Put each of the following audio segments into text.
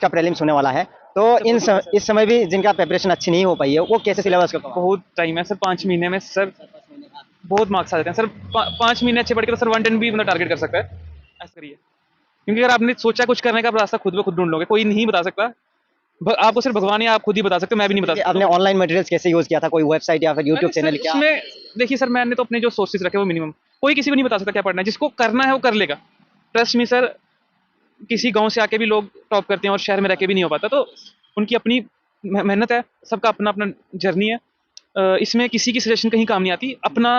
का प्रीलिम्स होने वाला है, तो इस समय भी जिनका प्रिपरेशन अच्छी नहीं हो पाई है, वो कैसे सिलेबस को कवर बहुत टाइम है सर, 5 महीने में सर बहुत मार्क्स आ जाते हैं सर। 5 महीने अच्छे पढ़ के तो सर 110 भी मतलब टारगेट कर सकता है, ऐसा करिए। क्योंकि अगर आपने सोचा कुछ करने का, आप रास्ता खुद ब खुद ढूंढ लोगे, कोई नहीं बता सकता। आपको सिर्फ भगवान या आप खुद ही बता सकते हो, मैं भी नहीं बता देखिए, सकता। आपने ऑनलाइन मटेरियल्स कैसे यूज़ किया था? कोई वेबसाइट या फिर यूट्यूब मैंने सर चैनल क्या? उसमें देखिए सर, मैंने तो अपने जो सोर्सेज रखे वो मिनिमम, कोई किसी को नहीं बता सकता क्या पढ़ना है, जिसको करना है वो कर लेगा। ट्रस्ट मी सर, किसी गांव से आके भी लोग टॉप करते हैं और शहर में रह के भी नहीं हो पाता, तो उनकी अपनी मेहनत है, सबका अपना अपना जर्नी है। इसमें किसी की सजेशन कहीं काम नहीं आती, अपना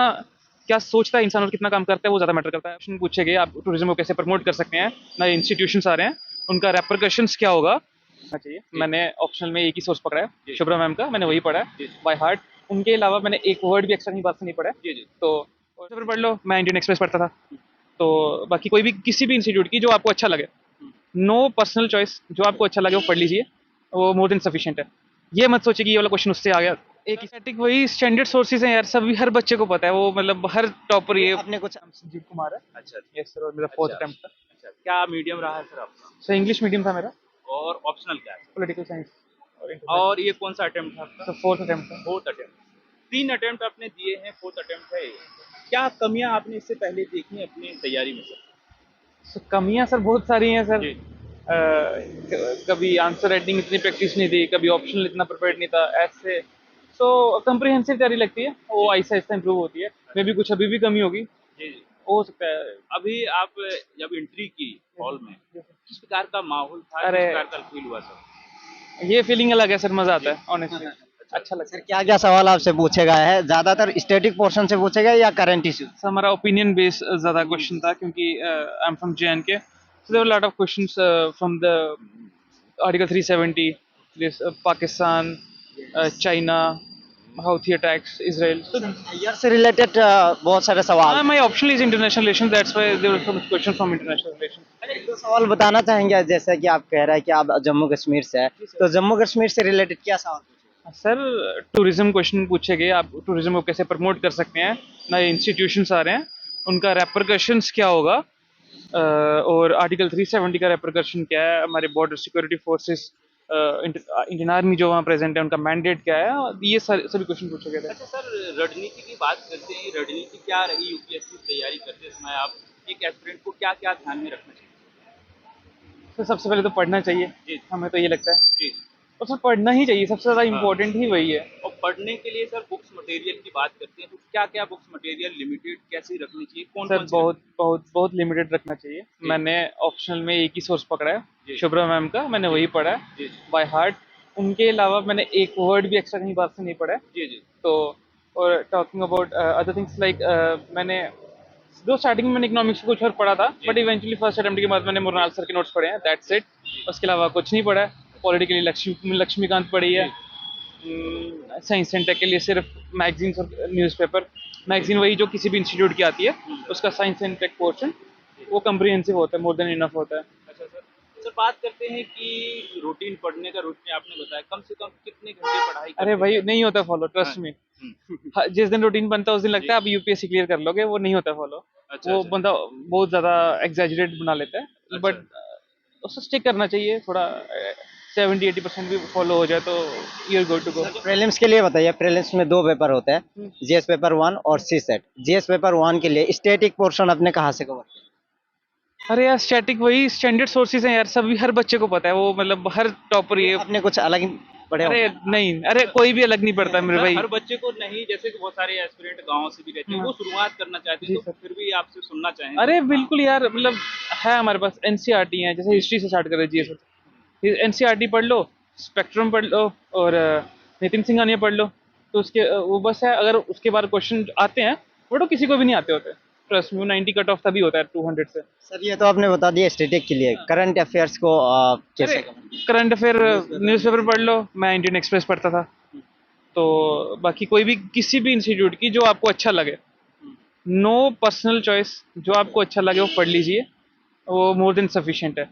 क्या सोचता है इंसान और कितना काम करता है वो ज़्यादा मैटर करता है। क्वेश्चन पूछे गए, आप टूरिज्म को कैसे प्रमोट कर सकते हैं, नए इंस्टीट्यूशंस आ रहे हैं, उनका रेपरकशंस क्या होगा चाहिए। मैंने ऑप्शनल में एक ही सोर्स पकड़ा है, शुभ्रा मैम का, मैंने वही पढ़ा है बाय हार्ट। उनके अलावा मैंने एक वर्ड भी एक्स्ट्रा कहीं बात से नहीं पढ़ा है। तो पेपर पढ़ लो, मैं इंडियन एक्सप्रेस पढ़ता था। तो बाकी कोई भी किसी भी इंस्टीट्यूट की जो आपको अच्छा लगे, नो पर्सनल चॉइस, जो आपको अच्छा लगे वो पढ़ लीजिए, वो मोर देन सफिशिएंट है। ये मत सोचिए कि ये वाला क्वेश्चन उससे आ गया। एक ही स्टैटिक वही स्टैंडर्ड सोर्सेज हैं यार, सभी हर बच्चे को पता है, वो मतलब हर टॉपर ये आपने कुछ संजीव कुमार है। अच्छा, यस सर, और मेरा फोर्थ अच्छा, अटेम्प्ट था। अच्छा। क्या मीडियम रहा है सर आपका? सर इंग्लिश मीडियम था मेरा, और ऑप्शनल क्या है? पॉलिटिकल साइंस और और इंटरनेशनल। ये कौन-सा अटेम्प्ट था आपका? सर फोर्थ अटेम्प्ट था। 4th attempt. 3 अटेम्प्ट आपने दिए हैं, 4th अटेम्प्ट है ये। क्या कमियाँ आपने इससे पहले देखी हैं अपनी तैयारी में सर? सर कमियां सर बहुत सारी हैं सर। जी, कभी आंसर राइटिंग इतनी प्रैक्टिस नहीं थी, कभी ऑप्शनल इतना प्रिपेयर्ड नहीं था ऐसे। सो कम्प्रिहेंसिव तैयारी लगती है, वो आहिस्ता आहिस्ता इंप्रूव होती है। मे भी कुछ अभी भी कमी होगी, जी, जी। हो सकता है। अभी आप जब एंट्री की हॉल में, किस प्रकार का माहौल था, किस अरे प्रकार का फ़ील हुआ सर? ये फीलिंग अलग है सर, मजा आता जी। है ऑनेस्टली। अच्छा, अच्छा लगता सर है। क्या क्या सवाल आपसे पूछे गए हैं? ज़्यादातर स्टैटिक पोर्शन से पूछे गए या करंट इश्यूज? सर हमारा ओपिनियन बेस्ड ज़्यादा क्वेश्चन था, क्योंकि I am from JNK, so there were a lot of questions from the Article 370, this Pakistan, China, Houthi attacks, Israel. So year से रिलेटेड बहुत सारे सवाल थे। my option is international relations, that's why there were so much questions from international relations. एक दो सवाल बताना चाहेंगे, जैसे कि आप कह रहे हैं कि आप जम्मू कश्मीर से हैं, तो जम्मू कश्मीर से रिलेटेड क्या सवाल पूछे? सर टूरिज्म क्वेश्चन पूछे गए, आप टूरिज्म को कैसे प्रमोट कर सकते हैं, नए इंस्टीट्यूशंस आ रहे हैं, उनका रेपरकशंस क्या होगा, और आर्टिकल 370 का रेपरकशन क्या है, हमारे border security forces, Indian army जो वहाँ प्रेजेंट है, उनका मैंडेट क्या है, ये सभी क्वेश्चन पूछे गए थे। अच्छा सर, रणनीति की बात करते हैं, रणनीति क्या रही यूपीएससी की तैयारी करते समय? आप एक एस्पिरेंट को क्या-क्या ध्यान में रखना चाहिए? तो सबसे पहले तो पढ़ना चाहिए, जी, हमें तो ये लगता है। जी। और सर पढ़ना ही चाहिए, सबसे ज़्यादा हाँ। इम्पोर्टेंट ही वही है। और पढ़ने के लिए सर बुक्स मटेरियल की बात करते हैं, तो क्या-क्या बुक्स मटेरियल लिमिटेड कैसी रखनी चाहिए? सर कौन-कौन सी बहुत बहुत बहुत लिमिटेड रखना चाहिए। मैंने ऑप्शनल में एक ही सोर्स पकड़ा है, जी, शुभ्रा मैम का, मैंने जी, वही पढ़ा है जी, बाय हार्ट। उनके अलावा मैंने एक वर्ड भी एक्स्ट्रा कहीं बात से नहीं पढ़ा है। जी, जी, तो और talking about other things like, मैंने जो स्टार्टिंग में मैंने इकोनॉमिक्स को कुछ और पढ़ा था, जी, बट इवेंचुअली फर्स्ट अटेम्प्ट के बाद मैंने मुरनाल सर के नोट्स पढ़े हैं, दैट्स इट। जी, उसके अलावा कुछ नहीं पढ़ा है। पॉलिटिकली लक्ष्मीकांत पढ़ी है। जी, साइंस एंड टेक के लिए सिर्फ मैगजीन्स और न्यूज़पेपर। मैगजीन वही जो किसी भी इंस्टीट्यूट की आती है, उसका साइंस एंड टेक पोर्शन वो कम्प्रिहेंसिव होता है, मोर देन इनफ होता है। अच्छा सर। सर बात करते हैं कि रूटीन पढ़ने का रूटीन आपने बताया, कम से कम कितने घंटे पढ़ाई अरे करते भाई हैं? नहीं होता फॉलो, हाँ, ट्रस्ट मी। हुँ। जिस दिन रूटीन बनता है उस दिन लगता जी। है आप यूपीएससी क्लियर कर लोगे, वो नहीं होता फॉलो। अच्छा, वो अच्छा। बंदा बहुत ज़्यादा एग्जैजरेट बना लेता है, अच्छा। बट उसको स्टिक करना चाहिए थोड़ा। 70-80% भी फॉलो हो जाए तो you are good to go. Prelims के लिए बताइए, प्रीलिम्स में दो पेपर होते हैं, जीएस पेपर 1 और सी सेट। जीएस पेपर 1 के लिए स्टैटिक पोर्शन अपने कहाँ से कवर किया? अरे यार स्टैटिक वही स्टैंडर्ड सोर्सेज हैं यार, सभी हर बच्चे को पता है, वो मतलब हर टॉपर ये। आपने कुछ अलग ही पढ़े अरे होंगे। नहीं, अरे कोई भी अलग नहीं पड़ता मेरे सर भाई। हर बच्चे को नहीं, जैसे कि बहुत सारे एस्पिरेंट गाँव से भी रहते हैं, हाँ, वो शुरुआत करना चाहते हैं, जी तो सर। फिर भी आपसे सुनना चाहेंगे। अरे हाँ, बिल्कुल यार, मतलब है हमारे पास एनसीईआरटी है, जैसे हिस्ट्री से स्टार्ट कर जी, जीएस। एनसीईआरटी पढ़ लो, स्पेक्ट्रम पढ़ लो, और नितिन सिंघानिया पढ़ लो। तो उसके वो बस है, अगर उसके बाद क्वेश्चन आते हैं, वो तो किसी को भी नहीं आते होते। ट्रस्ट मी, 90 कट ऑफ तभी होता है 200 से। सर ये तो आपने बता दिया स्टैटिक के लिए, करंट अफेयर्स को अरे कैसे कवर किया? करंट अफेयर न्यूज़पेपर पढ़ लो, मैं इंडियन एक्सप्रेस पढ़ता था। तो बाकी कोई भी किसी भी इंस्टीट्यूट की जो आपको अच्छा लगे, नो पर्सनल चॉइस, जो आपको अच्छा लगे वो पढ़ लीजिए, वो मोर देन सफिशिएंट है।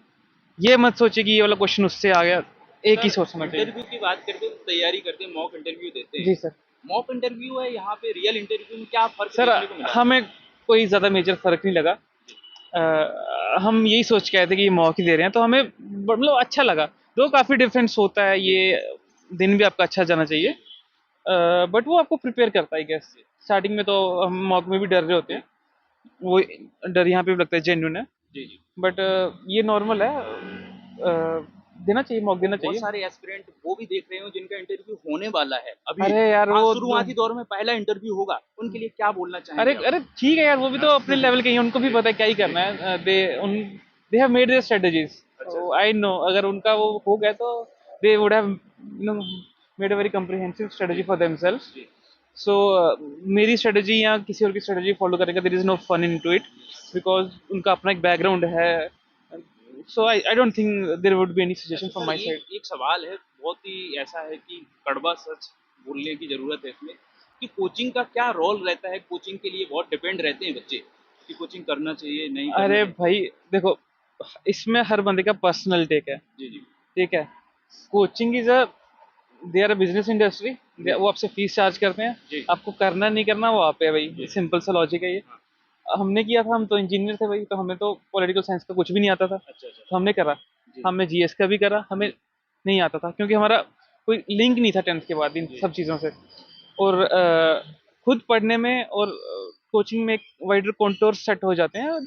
ये मत सोचिए कि ये वाला क्वेश्चन उससे आ गया, एक ही सर सोच समझ चाहिए। इंटरव्यू की बात करते हैं, तो तैयारी करते हैं, मॉक इंटरव्यू देते हैं। जी सर। मॉक इंटरव्यू है, यहाँ पे रियल इंटरव्यू में क्या फ़र्क सर देखने को मिला? हमें कोई ज़्यादा मेजर फ़र्क नहीं लगा। हम यही सोच के आए थे कि ये मौका ही दे रहे हैं, तो हमें मतलब अच्छा लगा। तो काफ़ी डिफरेंस होता है, ये दिन भी आपका अच्छा जाना चाहिए, बट वो आपको प्रिपेयर करता है गैस। स्टार्टिंग में तो हम मॉक में भी डर रहे होते हैं, वो डर यहाँ पे भी लगता है जेन्युइन है, जी जी। बट ये नॉर्मल है, देना चाहिए, मॉक देना बहुत चाहिए। सारे एस्पिरेंट वो भी देख रहे हो जिनका इंटरव्यू होने वाला है अभी। अरे यार हाँ, वो शुरुआती दौर में पहला इंटरव्यू होगा, उनके लिए क्या बोलना अरे चाहेंगे आप? अरे ठीक है यार, वो भी तो अपने लेवल के ही हैं, उनको भी पता है क्या ही करना है, they have made their strategies, अच्छा। आई नो अगर उनका वो हो गया तो they would have made a very comprehensive strategy for themselves. जी सो मेरी स्ट्रेटजी या किसी और की स्ट्रेटजी फॉलो करेगा, there is no fun in to it, because उनका अपना एक बैकग्राउंड है, so I don't think there would be any suggestion अच्छा फ्रॉम सर, माय साइड। एक सवाल है, बहुत ही ऐसा है कि कड़वा सच बोलने की ज़रूरत है इसमें, कि कोचिंग का क्या रोल रहता है? कोचिंग के लिए बहुत डिपेंड रहते हैं बच्चे कि कोचिंग करना चाहिए, नहीं करना अरे चाहिए। भाई देखो, इसमें हर बंदे का पर्सनल टेक है, जी जी ठीक है। Coaching is a they are a business industry, जी वो आपसे फीस चार्ज करते हैं, जी आपको करना नहीं करना वो आप पे है भाई, जी। सिंपल सा लॉजिक है ये। हाँ, हमने किया था, हम तो इंजीनियर थे भाई, तो हमें तो पॉलिटिकल साइंस का कुछ भी नहीं आता था, अच्छा अच्छा। तो हमने करा। जी हमने जीएस का भी करा, हमें नहीं आता था क्योंकि हमारा कोई लिंक नहीं था टेंथ के बाद इन जी सब चीज़ों से। और खुद पढ़ने में और कोचिंग में एक वाइडर कॉन्टोर सेट हो जाते हैं,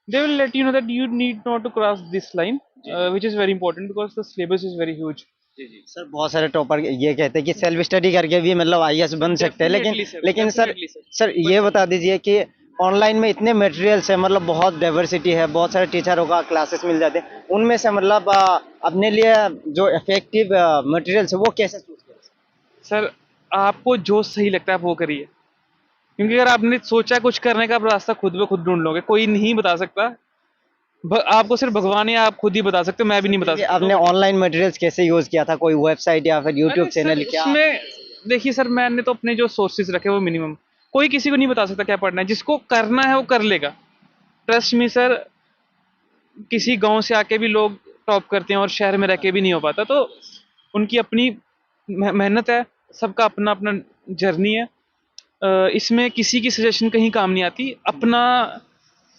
they will let you know that you need not to cross this line, जी जी which is very important because the syllabus is very huge. जी जी। सर बहुत सारे टॉपर ये कहते हैं कि सेल्फ स्टडी करके भी मतलब आईएएस बन सकते हैं, लेकिन डेफिनेटली सर, लेकिन सर डेफिनेटली सर, सर बन ये सकते बता हैं। दीजिए कि ऑनलाइन में इतने मटेरियल्स है, मतलब बहुत डाइवर्सिटी है, बहुत सारे टीचरों का क्लासेस मिल जाते हैं, उनमें से मतलब अपने लिए जो इफेक्टिव मटेरियल्स है वो कैसे चूज करें? सर आपको जो सही लगता है आप वो करिए, क्योंकि अगर आपने सोचा कुछ करने का, आप रास्ता खुद ब खुद ढूंढ लोगे, कोई नहीं बता सकता। आपको सिर्फ भगवान या आप खुद ही बता सकते हो, मैं भी नहीं फिर बता भी सकता, आपने nobody। ऑनलाइन मटेरियल्स कैसे यूज किया था? कोई वेबसाइट या फिर यूट्यूब अरे सर चैनल क्या? उसमें देखिए सर, मैंने तो अपने जो सोर्सेज रखे वो मिनिमम, कोई किसी को नहीं बता सकता क्या पढ़ना है, जिसको करना है वो कर लेगा, ट्रस्ट मी सर। किसी गांव से आके भी लोग टॉप करते हैं और शहर में रह के भी नहीं हो पाता, तो उनकी अपनी मेहनत है, सबका अपना अपना जर्नी है, इसमें किसी की सजेशन कहीं काम नहीं आती, अपना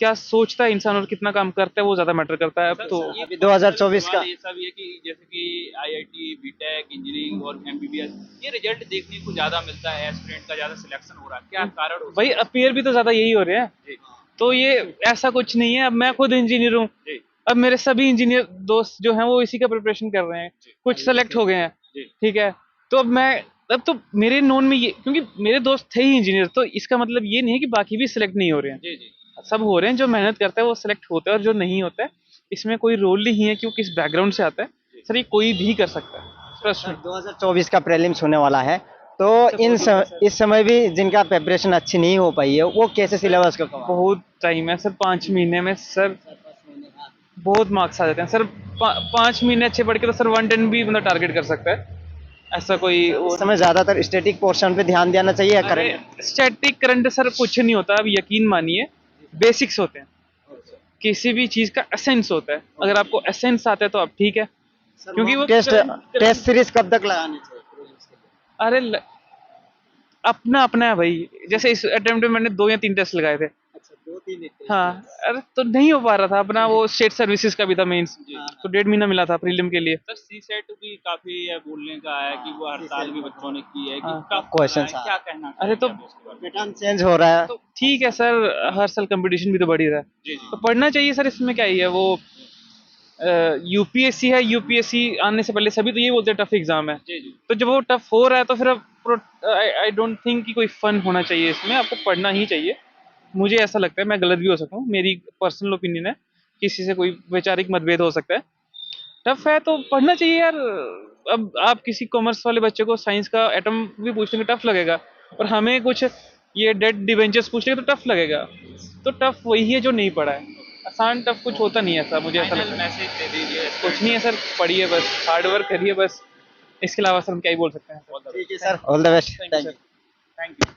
क्या सोचता है इंसान और कितना काम करता है वो ज़्यादा मैटर करता है अब सर तो। सर, अभी एक बहुत सारा 2024 सवाल का ये सब ये कि जैसे कि आईआईटी, बीटेक, इंजीनियरिंग और एमबीबीएस, ये रिजल्ट देखने को ज़्यादा मिलता है, एस्पिरेंट का ज़्यादा सिलेक्शन हो रहा है, क्या कारण हो भाई सकता है? अपीयर भी तो ज़्यादा यही हो रहे हैं, जी तो ये ऐसा कुछ नहीं है। अब मैं खुद इंजीनियर हूँ, जी अब मेरे सभी इंजीनियर दोस्त जो हैं वो इसी का प्रिपरेशन कर रहे हैं, जी कुछ सेलेक्ट हो गए हैं, जी ठीक है। तो अब तो मेरे नोन में ये, क्योंकि मेरे दोस्त थे ही इंजीनियर, तो इसका मतलब ये नहीं है कि बाकी भी सिलेक्ट नहीं हो रहे हैं, जी जी। सब हो रहे हैं। जो मेहनत करता है वो सिलेक्ट होता है, और जो नहीं होता है इसमें कोई रोल नहीं है कि वो किस बैकग्राउंड से आता है, सर ये कोई भी कर सकता है, ट्रस्ट सर में। 2024 का प्रीलिम्स होने वाला है, तो सर बहुत दूर है सर, इस समय भी जिनका प्रिपरेशन अच्छी नहीं हो पाई है वो कैसे सिलेबस को कवर? बहुत टाइम है सर, 5 महीने में सर बहुत मार्क्स आ जाते हैं सर। 5 महीने अच्छे पढ़ के तो सर 110 भी बंदा टारगेट कर सकता है, ऐसा कोई सर वो इस नहीं समय है। ज्यादातर स्टैटिक पोर्शन पे ध्यान देना चाहिए या अरे करंट? स्टैटिक करंट सर कुछ नहीं होता, अब यकीन मानिए, बेसिक्स होते हैं, किसी भी चीज का एसेंस होता है, अगर आपको एसेंस आता है तो आप ठीक है, सर क्योंकि मॉक वो टेस्ट करंट टेस्ट सीरीज कब तक लगानी चाहिए prelims के लिए? अरे अपना अपना है भाई, जैसे इस अटेम्प्ट में मैंने 2 या 3 टेस्ट लगाए थे। अच्छा, 2-3 टेस्ट। हाँ, अरे तो नहीं हो पा रहा था अपना, वो स्टेट सर्विसेज का भी था मेंस, जी तो 1.5 महीना मिला था प्रीलिम के लिए। सर, सी सेट भी काफी बोलने का है कि वो हड़ताल भी बच्चों ने की है कि हाँ टफ क्वेश्चंस है, क्या कहना अरे तो चाहेंगे आप इसके बारे में? पैटर्न चेंज हो रहा है। तो ठीक है सर, हर साल कंपटीशन भी तो बढ़ ही रहा है, जी तो जी पढ़ना चाहिए सर, इसमें क्या ही है। वो यूपीएससी है, यूपीएससी आने से पहले सभी तो यही बोलते हैं टफ एग्जाम है, जी जी। तो जब वो टफ हो रहा है तो फिर अब आई डोंट थिंक कि कोई फन होना चाहिए इसमें, आपको पढ़ना ही चाहिए। मुझे ऐसा लगता है, मैं गलत भी हो सकता हूँ, मेरी पर्सनल ओपिनियन है, किसी से कोई वैचारिक मतभेद हो सकता है। टफ है तो पढ़ना चाहिए यार। अब आप किसी कॉमर्स वाले बच्चे को साइंस का एटम भी पूछ लेंगे टफ लगेगा, और हमें कुछ ये डेड डिवेंचर्स पूछ लेंगे तो टफ लगेगा। तो टफ वही है जो नहीं पढ़ा है, आसान टफ कुछ होता नहीं है ऐसा, मुझे ऐसा फाइनल लगता है। मैसेज दे दीजिए कुछ स्टूडेंट नहीं है को। सर, पढ़िए बस, हार्ड वर्क करिए बस, इसके अलावा सर हम क्या ही बोल सकते हैं। ऑल द ठीक है best. Sir, all the best, thank you thank sir. You. Thank you.